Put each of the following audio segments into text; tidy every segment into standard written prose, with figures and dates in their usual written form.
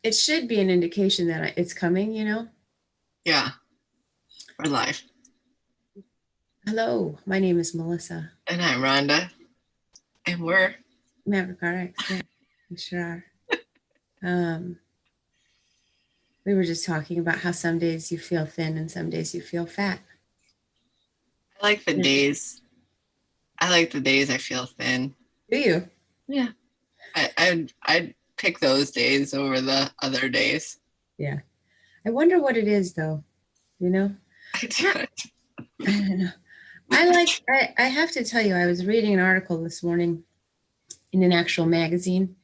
It should be an indication that it's coming, you know? Yeah, we're live. Hello, my name is Melissa. And I'm Rhonda. And we're MaverickRx, yeah, we sure are. We were just talking about how some days you feel thin and some days you feel fat. I like the days. I like the days I feel thin. Do you? Yeah. I'd pick those days over the other days. Yeah. I wonder what it is though, you know? I do it. I don't know. I have to tell you, I was reading an article this morning in an actual magazine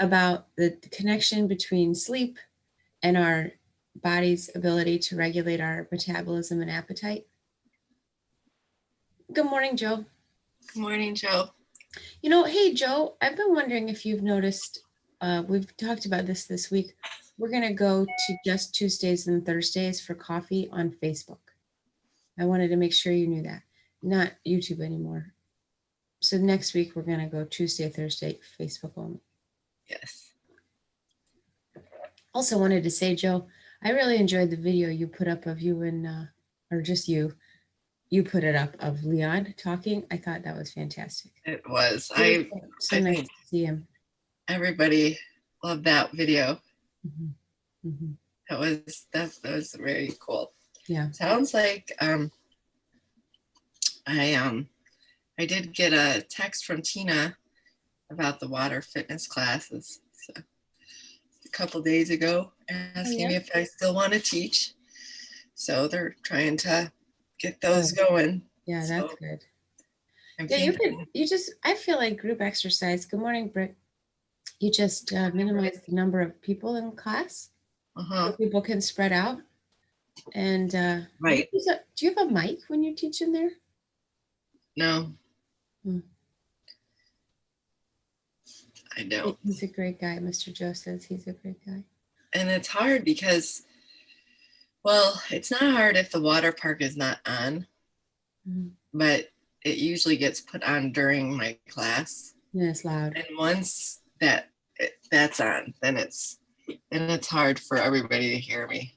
about the connection between sleep and our body's ability to regulate our metabolism and appetite. Good morning, Joe. Good morning, Joe. You know, hey, Joe, I've been wondering if you've noticed, we've talked about this week. We're going to go to just Tuesdays and Thursdays for coffee on Facebook. I wanted to make sure you knew that. Not YouTube anymore. So next week, we're going to go Tuesday, Thursday, Facebook only. Yes. Also wanted to say, Joe, I really enjoyed the video you put up of you and, or just you put it up of Leon talking. I thought that was fantastic. It was. So I nice think to see him. Everybody loved that video. Mm-hmm. Mm-hmm. That was very cool. Yeah. Sounds like I did get a text from Tina about the water fitness classes a couple days ago, asking me if I still want to teach. So they're trying to get those going. Yeah, so that's good. I feel like group exercise. Good morning, Britt. You just minimize the number of people in class. So people can spread out. And right. Do you have a mic when you teach in there? No. I don't. He's a great guy. Mr. Joe says he's a great guy. And it's hard because, well, it's not hard if the water park is not on, but it usually gets put on during my class. Yeah, it's loud. And once that's on, then it's hard for everybody to hear me.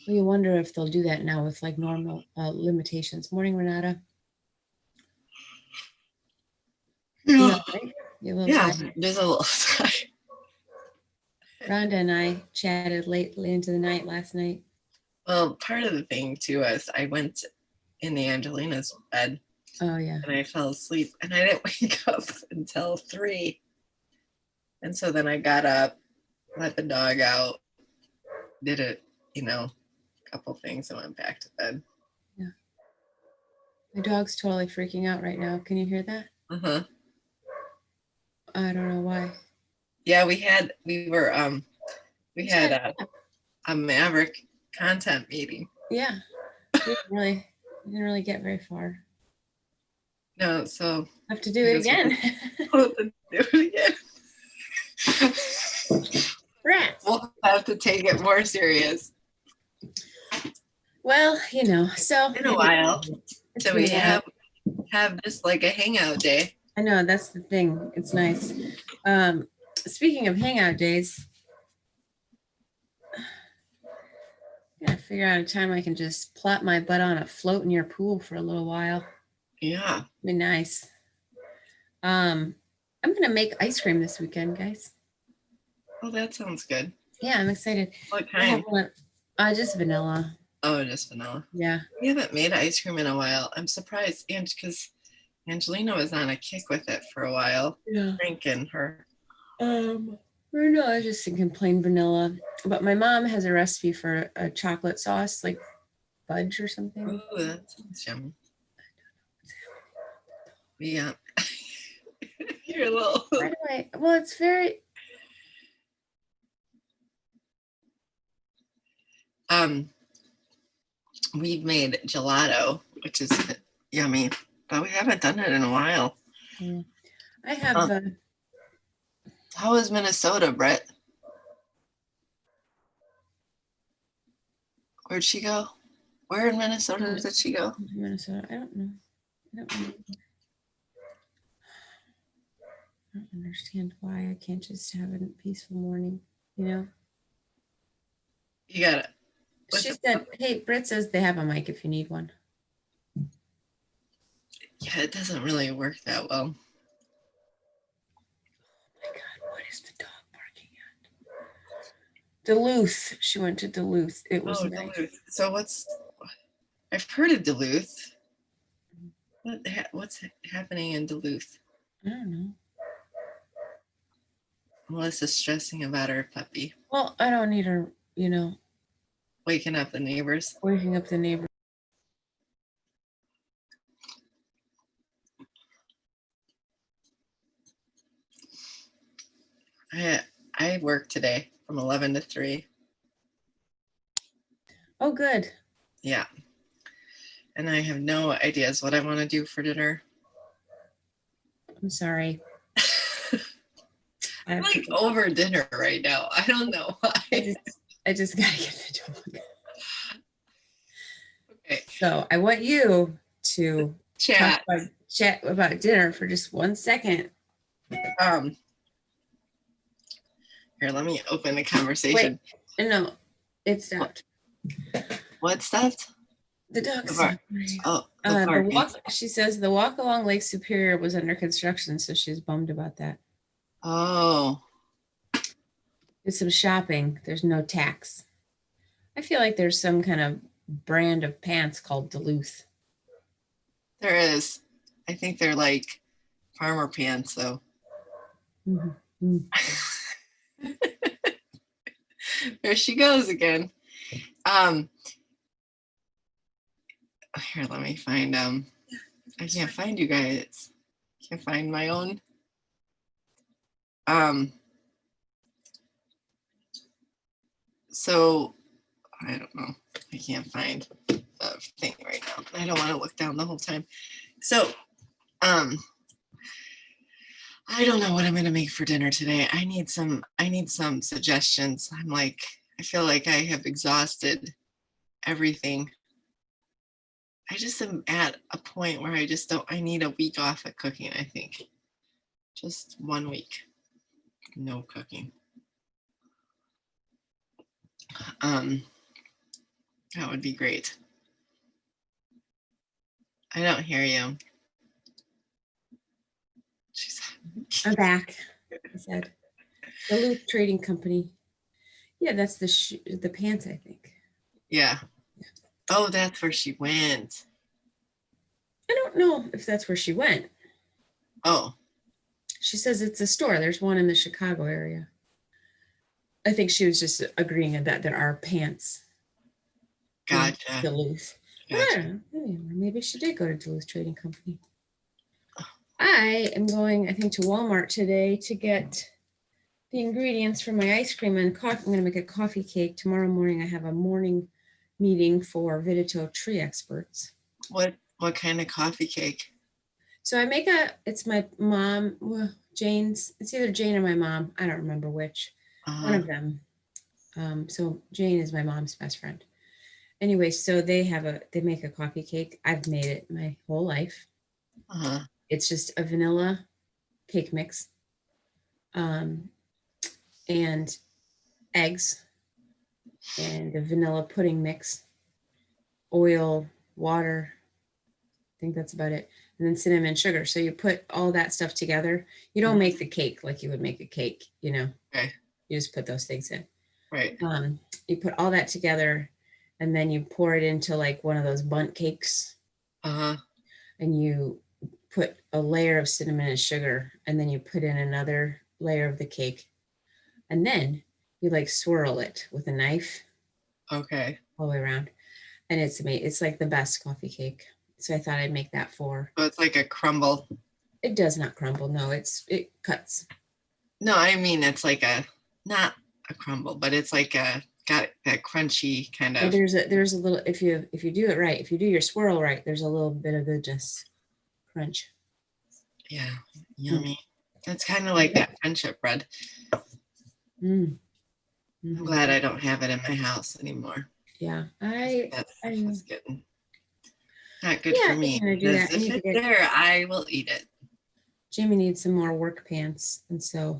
Well, you wonder if they'll do that now with like normal limitations. Morning, Renata. Yeah, right? There's a little sigh. Rhonda and I chatted late into the night last night. Well, part of the thing too is I went in the Angelina's bed. Oh yeah. And I fell asleep and I didn't wake up until 3. And so then I got up, let the dog out, did a couple things and went back to bed. Yeah. My dog's totally freaking out right now. Can you hear that? Uh-huh. I don't know why. Yeah, we had a Maverick content meeting. Yeah. We didn't really get very far. No, so have to do it again. Rats. We'll have to take it more serious. Well, so in a while. So we have just like a hangout day. I know, that's the thing. It's nice. Speaking of hangout days, I gotta figure out a time I can just plop my butt on a float in your pool for a little while. Yeah. It'd be nice. I'm gonna make ice cream this weekend, guys. Oh, that sounds good. Yeah, I'm excited. What kind? Just vanilla. Oh, just vanilla. Yeah. We haven't made ice cream in a while. I'm surprised, and because Angelina was on a kick with it for a while. Yeah. Drinking her. No, I was just thinking plain vanilla. But my mom has a recipe for a chocolate sauce, like fudge or something. Oh, that sounds yummy. Yeah. You're a little. Anyway, well, it's very. We've made gelato, which is yummy, but we haven't done it in a while. Yeah. I have. How is Minnesota, Brett? Where'd she go? Where in Minnesota did she go? Minnesota. I don't know. I don't understand why I can't just have a peaceful morning, you know? You got it. She said, hey, Britt says they have a mic if you need one. Yeah, it doesn't really work that well. Oh my God, what is the dog barking at? Duluth. She went to Duluth. It was nice. Duluth. So I've heard of Duluth. What's happening in Duluth? I don't know. Melissa's stressing about her puppy. Well, I don't need her, Waking up the neighbors. waking up the neighbors. I work today from 11 to 3. Oh, good. Yeah. And I have no ideas what I want to do for dinner. I'm sorry. I'm like over dinner right now. I don't know why. I just gotta get the dog. Okay. So I want you to chat about dinner for just 1 second. Here, let me open the conversation. Wait, no, it stopped. What stopped? The dog stopped. Oh, the walk. She says the walk along Lake Superior was under construction, so she's bummed about that. Oh. Did some shopping. There's no tax. I feel like there's some kind of brand of pants called Duluth. There is. I think they're like farmer pants, though. Mm-hmm. There she goes again. Here, let me find I can't find you guys. Can't find my own. So I don't know. I can't find the thing right now. I don't want to look down the whole time. So I don't know what I'm gonna make for dinner today. I need some suggestions. I feel like I have exhausted everything. I just am at a point where I need a week off of cooking, I think. Just 1 week. No cooking. That would be great. I don't hear you. I'm back. I said, Duluth Trading Company. Yeah, that's the pants, I think. Yeah. Oh, that's where she went. I don't know if that's where she went. Oh. She says it's a store. There's one in the Chicago area. I think she was just agreeing that there are pants. Gotcha. Duluth. Gotcha. I don't know. Maybe she did go to Duluth Trading Company. I am going, I think, to Walmart today to get the ingredients for my ice cream and coffee. I'm going to make a coffee cake. Tomorrow morning, I have a morning meeting for Vidito tree experts. What kind of coffee cake? So I make it's my mom, Jane's. It's either Jane or my mom. I don't remember which. One of them. So Jane is my mom's best friend. Anyway, so they make a coffee cake. I've made it my whole life. It's just a vanilla cake mix, and eggs, and a vanilla pudding mix, oil, water. I think that's about it. And then cinnamon, sugar. So you put all that stuff together. You don't make the cake like you would make a cake, Okay. You just put those things in. Right. You put all that together, and then you pour it into like one of those bundt cakes. And you put a layer of cinnamon and sugar, and then you put in another layer of the cake, and then you like swirl it with a knife. Okay. All the way around, and it's amazing. It's like the best coffee cake. So I thought I'd make that for. So it's like a crumble. It does not crumble. No, it cuts. No, I mean it's like not a crumble, but it's like got that crunchy kind of. There's a little, if you do it right, if you do your swirl right, there's a little bit of goodness, crunch. Yeah, yummy. That's kind of like that friendship bread. I'm glad I don't have it in my house anymore. Yeah, that's getting not good for me. If it's there, I will eat it. Jamie needs some more work pants, and so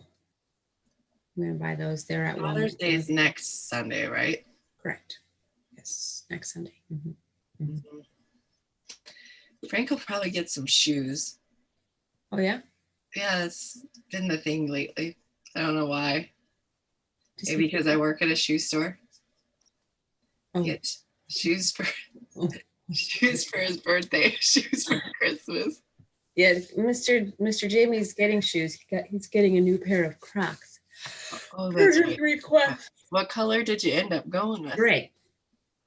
I'm gonna buy those. They're at Father's Walmart. Day is next Sunday, right? Correct. Yes, next Sunday. Mm-hmm. Frank will probably get some shoes. Oh yeah. Yeah, it's been the thing lately. I don't know why. Does Maybe he- because I work at a shoe store. Oh. Get shoes for Oh. shoes for his birthday, shoes for Christmas. Yeah, Mr. Jamie's getting shoes. He's getting a new pair of Crocs. Oh, that's right. Request. What color did you end up going with? Gray.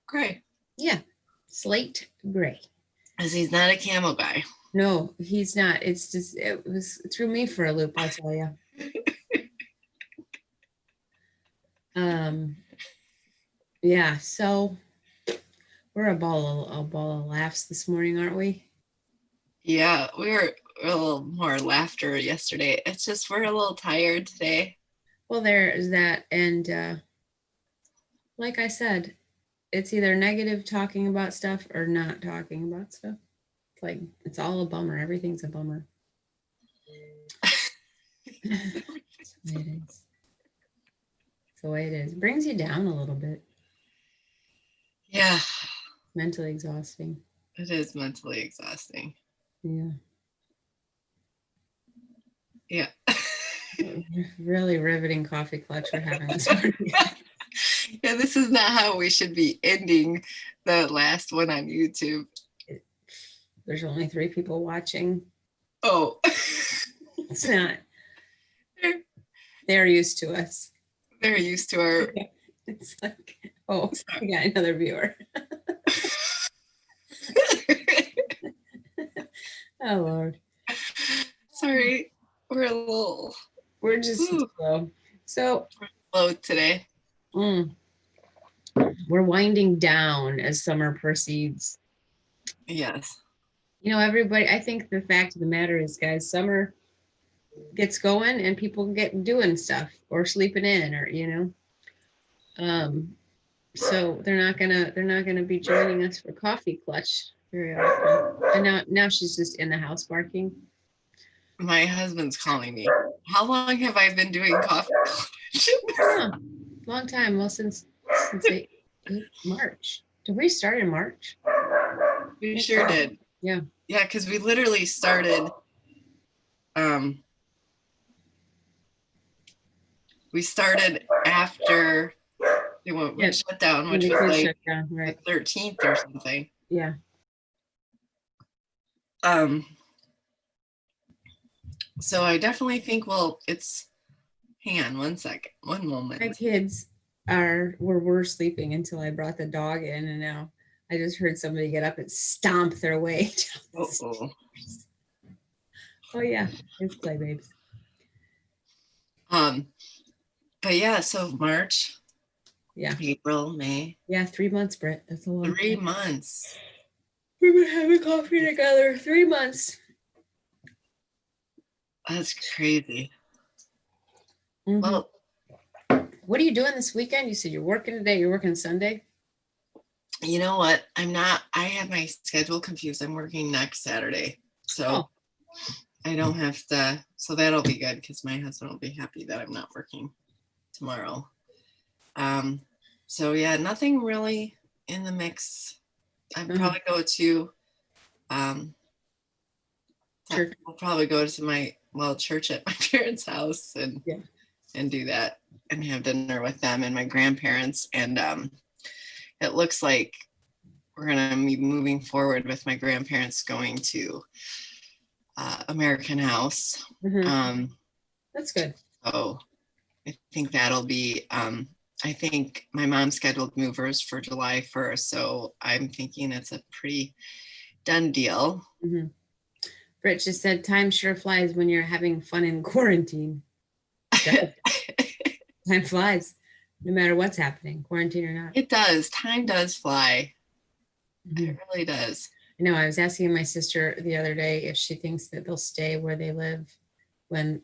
Gray. Yeah, slate gray. Because he's not a camo guy. No, he's not. It's just it threw me for a loop. I'll tell you. Yeah. So we're a ball of laughs this morning, aren't we? Yeah, we were a little more laughter yesterday. It's just we're a little tired today. Well, there is that, and like I said, it's either negative talking about stuff or not talking about stuff. It's like it's all a bummer. Everything's a bummer. That's the way it is. That's the way it is. It brings you down a little bit. Yeah, Mentally exhausting. it is mentally exhausting. Yeah. Yeah. Really riveting coffee clutch we're having this morning. Yeah, this is not how we should be ending the last one on YouTube. There's only 3 people watching. Oh. It's not. They're used to us. They're used to our. It's like, oh, we got another viewer. Oh Lord. Sorry, we're a little. We're just slow. So Slow today. We're winding down as summer proceeds. Yes. You know, everybody, I think the fact of the matter is, guys, summer gets going and people get doing stuff or sleeping in or, so they're not gonna be joining us for coffee clutch very often. And now she's just in the house barking. My husband's calling me. How long have I been doing coffee clutch? Long time. Well, since March. Did we start in March? We sure did. Yeah. Yeah, because we literally started. We started after they went shut down, which was like right. the 13th or something. Yeah. So I definitely think, hang on one second, one moment. My kids were sleeping until I brought the dog in, and now I just heard somebody get up and stomp their way down the stairs. Oh yeah, it's play babes. But yeah, so March, April, May. Yeah, 3 months, Britt. That's a long 3 months. We've been having coffee together. 3 months. That's crazy. Mm-hmm. Well, what are you doing this weekend? You said you're working today. You're working Sunday. You know what? I'm not. I have my schedule confused. I'm working next Saturday, so I don't have to. So that'll be good because my husband will be happy that I'm not working tomorrow. So yeah, nothing really in the mix. I'd probably go to. Church. We'll probably go to church at my parents' house and do that and have dinner with them and my grandparents. And it looks like we're going to be moving forward with my grandparents going to American House. Mm-hmm. That's good. So I think that'll be, I think my mom scheduled movers for July 1st. So I'm thinking it's a pretty done deal. Mm-hmm. Britt just said, time sure flies when you're having fun in quarantine. Time flies, no matter what's happening, quarantine or not. It does. Time does fly. Mm-hmm. It really does. I know. I was asking my sister the other day if she thinks that they'll stay where they live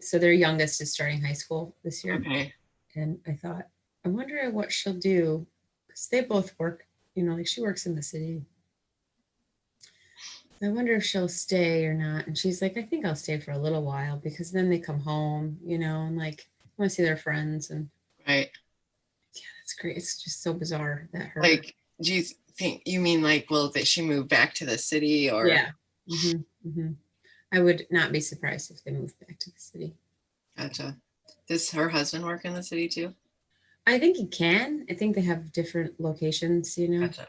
so their youngest is starting high school this year. Okay. And I thought, I wonder what she'll do because they both work, like she works in the city. So I wonder if she'll stay or not. And she's like, I think I'll stay for a little while because then they come home, and like want to see their friends. And Right. yeah, that's great. It's just so bizarre that her. Like, do you think you mean like, will that she move back to the city or? Yeah. I would not be surprised if they moved back to the city. Gotcha. Does her husband work in the city too? I think he can. I think they have different locations, Gotcha.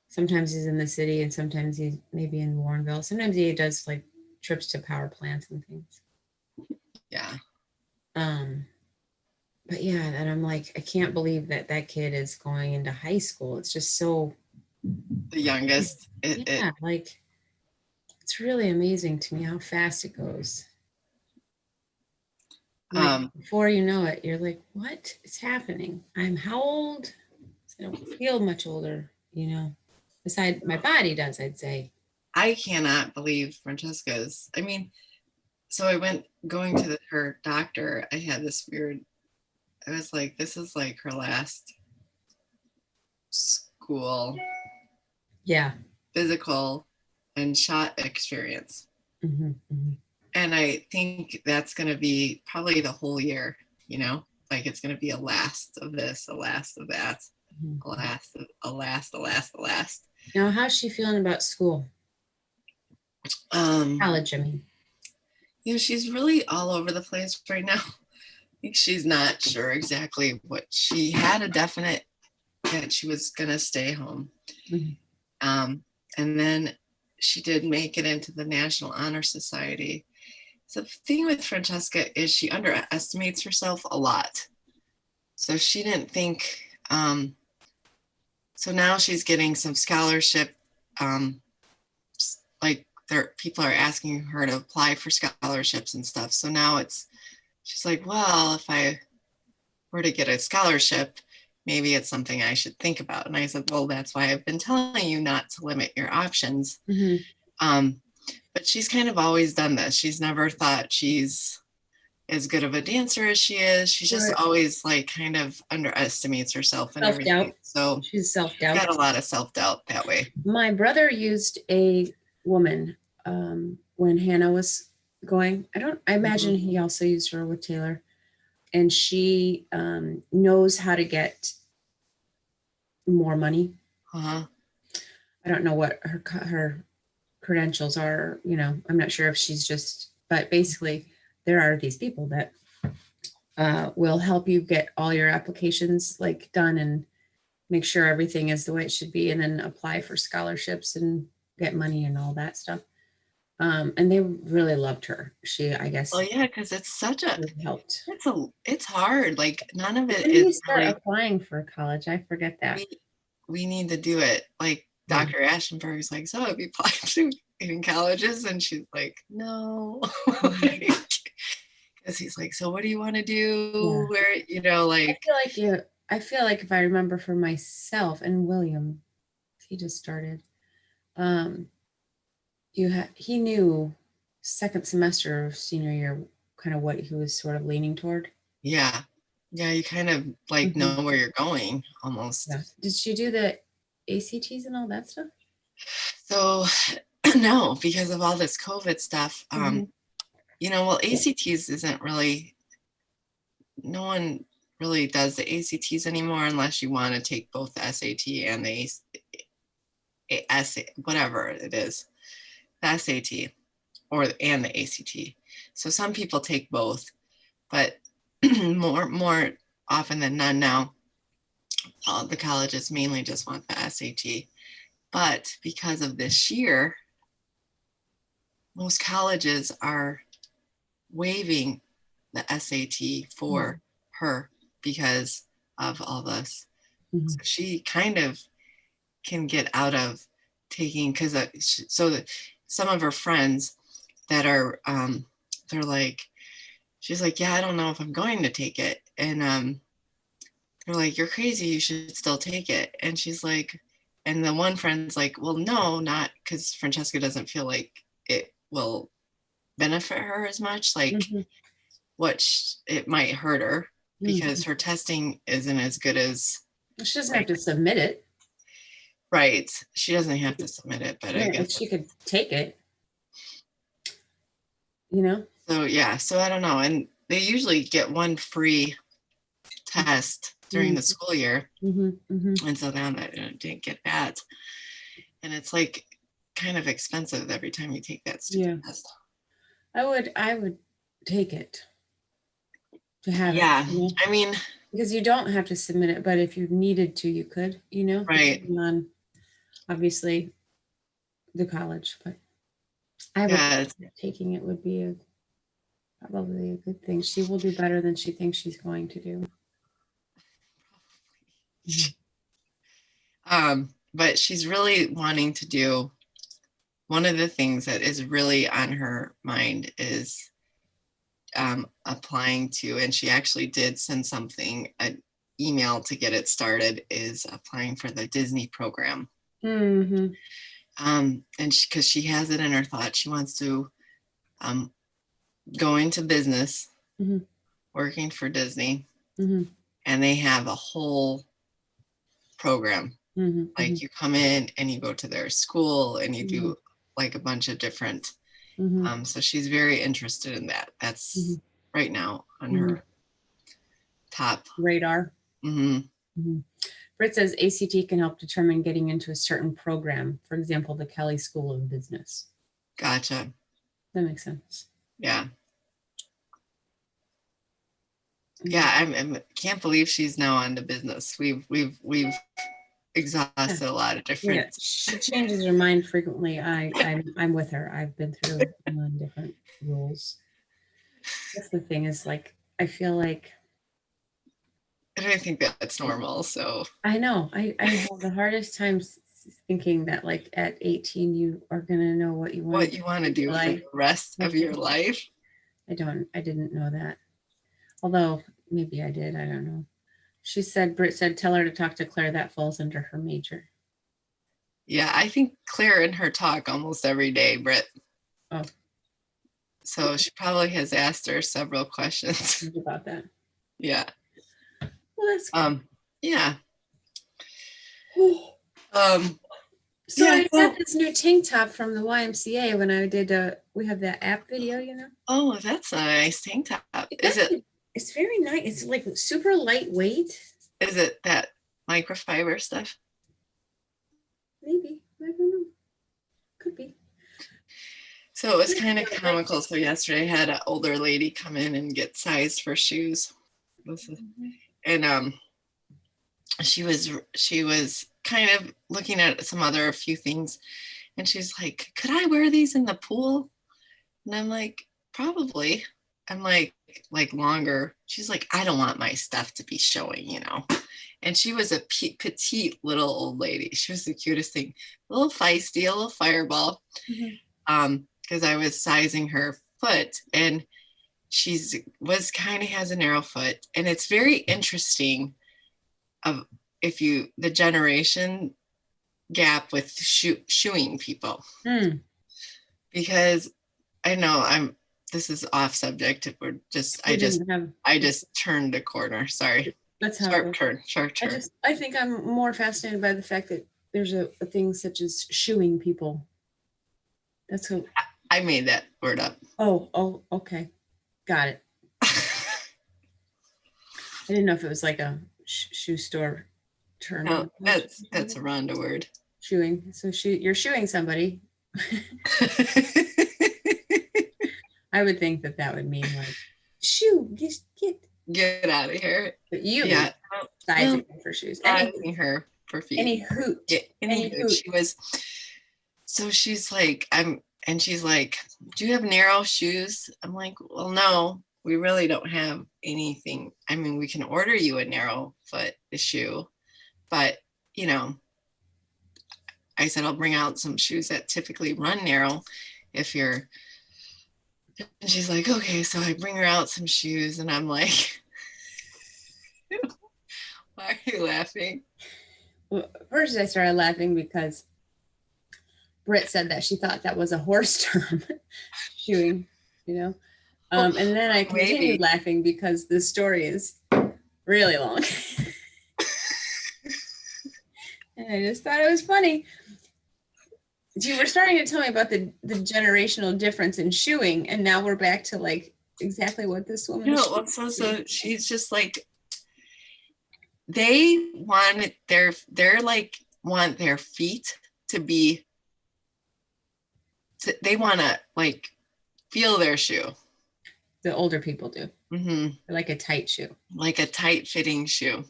Sometimes he's in the city and sometimes he's maybe in Warrenville. Sometimes he does like trips to power plants and things. Yeah. But yeah, and I'm like, I can't believe that that kid is going into high school. It's just so, The youngest. like it's really amazing to me how fast it goes. Like before you know it, you're like, what is happening? I'm how old? I don't feel much older, Besides my body does, I'd say. I cannot believe Francesca's. I mean, so I went going to her doctor. I had this weird, I was like, this is like her last school, Yeah, physical and shot experience. And I think that's going to be probably the whole year, like it's going to be a last of this, a last of that, a last. Now, how's she feeling about school? College, I mean. She's really all over the place right now. I think she's not sure exactly what she had a definite that she was going to stay home. And then she did make it into the National Honor Society. So the thing with Francesca is she underestimates herself a lot. So she didn't think, so now she's getting some scholarship, like people are asking her to apply for scholarships and stuff. So now she's like, well, if I were to get a scholarship, maybe it's something I should think about. And I said, well, that's why I've been telling you not to limit your options. But she's kind of always done this. She's never thought she's as good of a dancer as she is. She just always like kind of underestimates herself and everything. So she's self-doubt. Got a lot of self-doubt that way. My brother used a woman when Hannah was going. I imagine he also used her with Taylor. And she knows how to get more money. I don't know what her credentials are. I'm not sure if she's but basically there are these people that will help you get all your applications like done and make sure everything is the way it should be, and then apply for scholarships and get money and all that stuff. And they really loved her. I guess. Oh yeah, because it's such a helped. It's hard. Like none of it when is. You start really, applying for college. I forget that. We need to do it. Like Dr. Ashenberg is like, so have you applied to in colleges? And she's like, no. Because he's like, so what do you want to do? Where like I feel like if I remember for myself and William, he just started. He knew second semester of senior year kind of what he was sort of leaning toward. Yeah, you kind of like know where you're going almost. Yeah. Did she do the ACTs and all that stuff? So no, because of all this COVID stuff. Well, ACTs isn't really. No one really does the ACTs anymore unless you want to take both the SAT and the whatever it is, the SAT and the ACT. So some people take both, but more often than none now, the colleges mainly just want the SAT. But because of this year, most colleges are waiving the SAT for her because of all this. So she kind of can get out of taking, because some of her friends that are they're like, she's like, yeah, I don't know if I'm going to take it, and they're like, you're crazy, you should still take it. And she's like, and the one friend's like, well, no, not because Francesca doesn't feel like it will benefit her as much, like it might hurt her because her testing isn't as good as she doesn't have to submit it. Right. She doesn't have to submit it, but I Yeah, guess. she could take it, you know? So yeah, so I don't know. And they usually get one free test during the school year. And so now I didn't get that. And it's like kind of expensive every time you take that stupid test. I would take it to have Yeah. it. You know? I mean, because you don't have to submit it, but if you needed to, you could, you know, right. depending on obviously the college, but I would think taking it would be probably a good thing. She will do better than she thinks she's going to do. But she's really wanting to do, one of the things that is really on her mind is applying to, and she actually did send something, an email to get it started, is applying for the Disney program. And because she has it in her thought, she wants to go into business, working for Disney, and they have a whole program. Like you come in and you go to their school and you do like a bunch of different. So she's very interested in that. That's right now on her top radar. Britt says ACT can help determine getting into a certain program. For example, the Kelly School of Business. Gotcha. That makes sense. Yeah. Yeah, I can't believe she's now on to business. We've exhausted a lot of different. Yeah, she changes her mind frequently. I'm with her. I've been through different rules. That's the thing is, like, I feel like I don't think that's normal. So I know I have the hardest time thinking that, like, at 18 you are gonna know what you want to do for the rest of your life. I didn't know that. Although maybe I did. I don't know. She said, Britt said, tell her to talk to Claire. That falls under her major. Yeah, I think Claire in her talk almost every day, Britt. Oh. So she probably has asked her several questions about that. Yeah. Well, that's cool. Yeah. So yeah, I got this new tank top from the YMCA when I did we have that app video, you know. Oh, that's a nice tank top. It's very nice. It's like super lightweight. Is it that microfiber stuff? Maybe. I don't know. Could be. So it was kind of comical. So yesterday I had an older lady come in and get sized for shoes. And she was kind of looking at a few things, and she's like, could I wear these in the pool? And I'm like, probably. I'm like longer. She's like, I don't want my stuff to be showing, you know. And she was a petite little old lady. She was the cutest thing, a little feisty, a little fireball. Because I was sizing her foot, and was kind of has a narrow foot, and it's very interesting of the generation gap with shoeing people. Because I know this is off subject. We're just I just turned a corner. Sorry. That's how sharp turn. I think I'm more fascinated by the fact that there's a thing such as shoeing people. That's who I made that word up. Oh, okay. Got it. I didn't know if it was like a shoe store term. No, that's a Rhonda word. Shoeing. So you're shoeing somebody. I would think that would mean like, shoo, get out of here. But you sizing for shoes. Sizing her for feet. Any hoot. Yeah, any hoot. She was. So she's like, and she's like, do you have narrow shoes? I'm like, well, no, we really don't have anything. I mean, we can order you a narrow foot shoe, but you know, I said, I'll bring out some shoes that typically run narrow if you're. And she's like, okay. So I bring her out some shoes, and I'm like, why are you laughing? Well, first I started laughing because Britt said that she thought that was a horse term, shoeing, you know. And then I continued laughing because the story is really long. And I just thought it was funny. You were starting to tell me about the generational difference in shoeing, and now we're back to like exactly what this woman is. No, so she's just like, they want they're like want their feet to be, they want to like feel their shoe. The older people do. Mm-hmm. Like a tight shoe. Like a tight fitting shoe.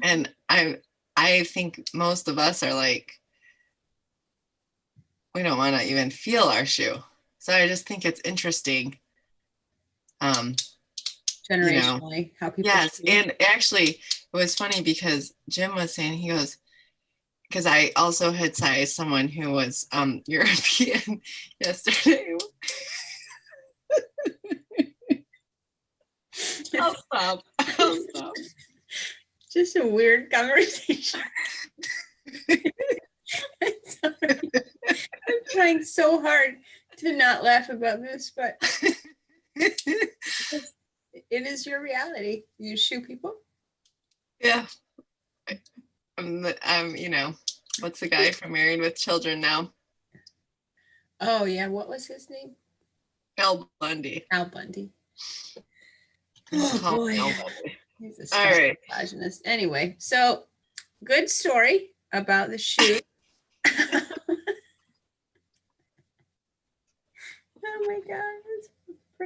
And I think most of us are like, we don't want to even feel our shoe. So I just think it's interesting. Generationally, how people. Yes. And actually, it was funny because Jim was saying, he goes, because I also had sized someone who was European yesterday. I'll stop. Just a weird conversation. Sorry. I'm trying so hard to not laugh about this, but it is your reality. You shoe people. Yeah. What's the guy from Married with Children now? Oh yeah, what was his name? Al Bundy. Al Bundy. Oh boy. He's a all right. misogynist. Anyway, so good story about the shoe. Oh my god.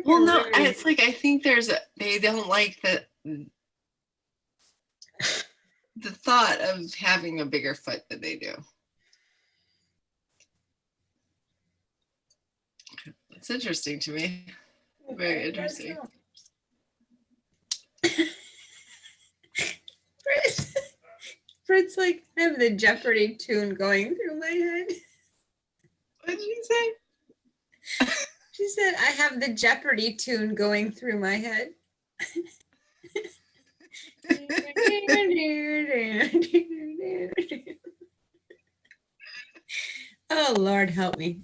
Well, no, it's like, I think they don't like the thought of having a bigger foot than they do. It's interesting to me. Very interesting. Fritz, like, I have the Jeopardy tune going through my head. What did she say? She said, I have the Jeopardy tune going through my head. Oh, Lord, help me.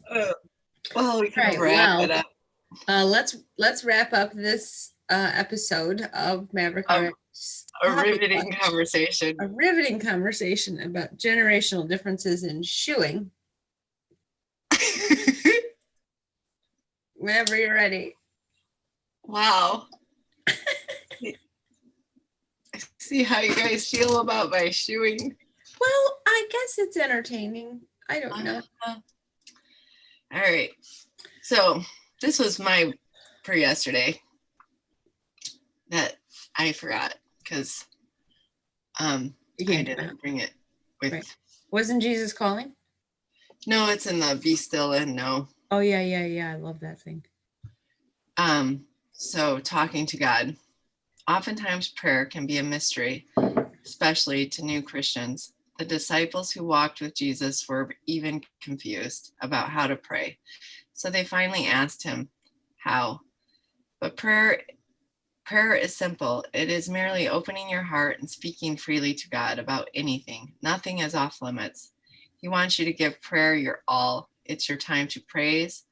Well, we can wrap it up. Let's wrap up this episode of MaverickRx. A riveting conversation. A riveting conversation about generational differences in shoeing. Whenever you're ready. Wow. I see how you guys feel about my shoeing. Well, I guess it's entertaining. I don't know. All right. So this was my for yesterday that I forgot because I didn't bring it with. Right. Wasn't Jesus calling? No, it's in the Be Still and Know. Oh yeah. I love that thing. So talking to God. Oftentimes prayer can be a mystery, especially to new Christians. The disciples who walked with Jesus were even confused about how to pray. So they finally asked him how. But prayer is simple. It is merely opening your heart and speaking freely to God about anything. Nothing is off limits. He wants you to give prayer your all. It's your time to praise,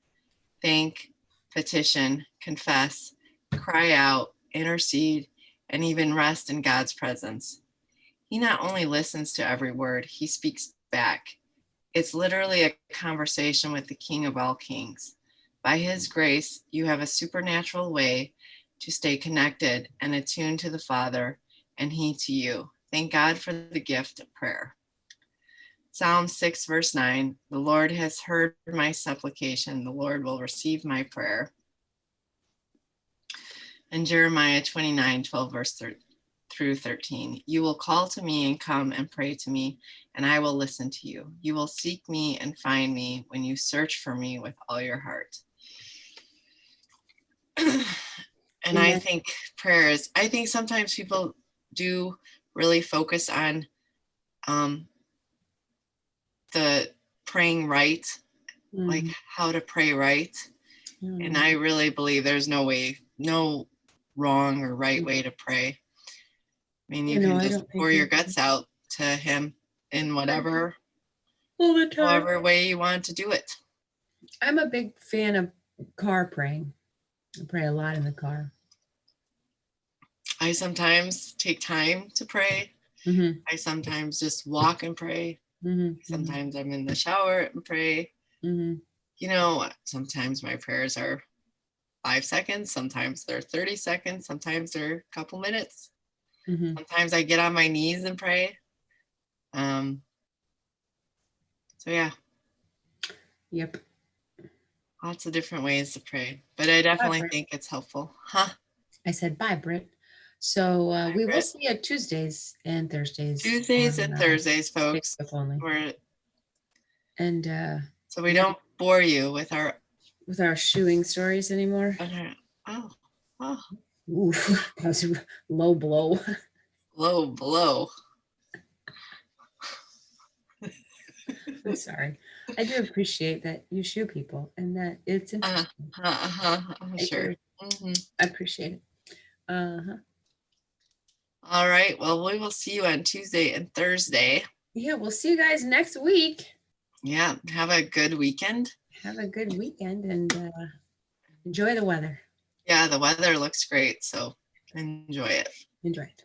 thank, petition, confess, cry out, intercede, and even rest in God's presence. He not only listens to every word, he speaks back. It's literally a conversation with the King of all kings. By his grace, you have a supernatural way to stay connected and attuned to the Father, and he to you. Thank God for the gift of prayer. Psalm 6, verse 9, the Lord has heard my supplication. The Lord will receive my prayer. And Jeremiah 29, 12, verse through 13, you will call to me and come and pray to me, and I will listen to you. You will seek me and find me when you search for me with all your heart. And I think prayers, I think sometimes people do really focus on the praying right, like how to pray right. And I really believe there's no wrong or right way to pray. I mean, you can just pour your guts out to him in whatever way you want to do it. I'm a big fan of car praying. I pray a lot in the car. I sometimes take time to pray. Mm-hmm. I sometimes just walk and pray. Mm-hmm. Sometimes I'm in the shower and pray. Mm-hmm. You know, sometimes my prayers are 5 seconds, sometimes they're 30 seconds, sometimes they're a couple minutes. Mm-hmm. Sometimes I get on my knees and pray. So yeah. Yep. Lots of different ways to pray, but I definitely think it's helpful. Huh? I said bye, Britt. So we will Britt. see you Tuesdays and Thursdays. Tuesdays on, and Thursdays, folks. Facebook only. And so we yeah, don't bore you with our shoeing stories anymore. Oh, Ooh, that was a low blow. low blow. I'm sorry. I do appreciate that you shoe people and that it's interesting. Sure. Mm-hmm. I appreciate it. Uh-huh. All right. Well, we will see you on Tuesday and Thursday. Yeah, we'll see you guys next week. Yeah. Have a good weekend. Have a good weekend and enjoy the weather. Yeah, the weather looks great, so enjoy it. Enjoy it.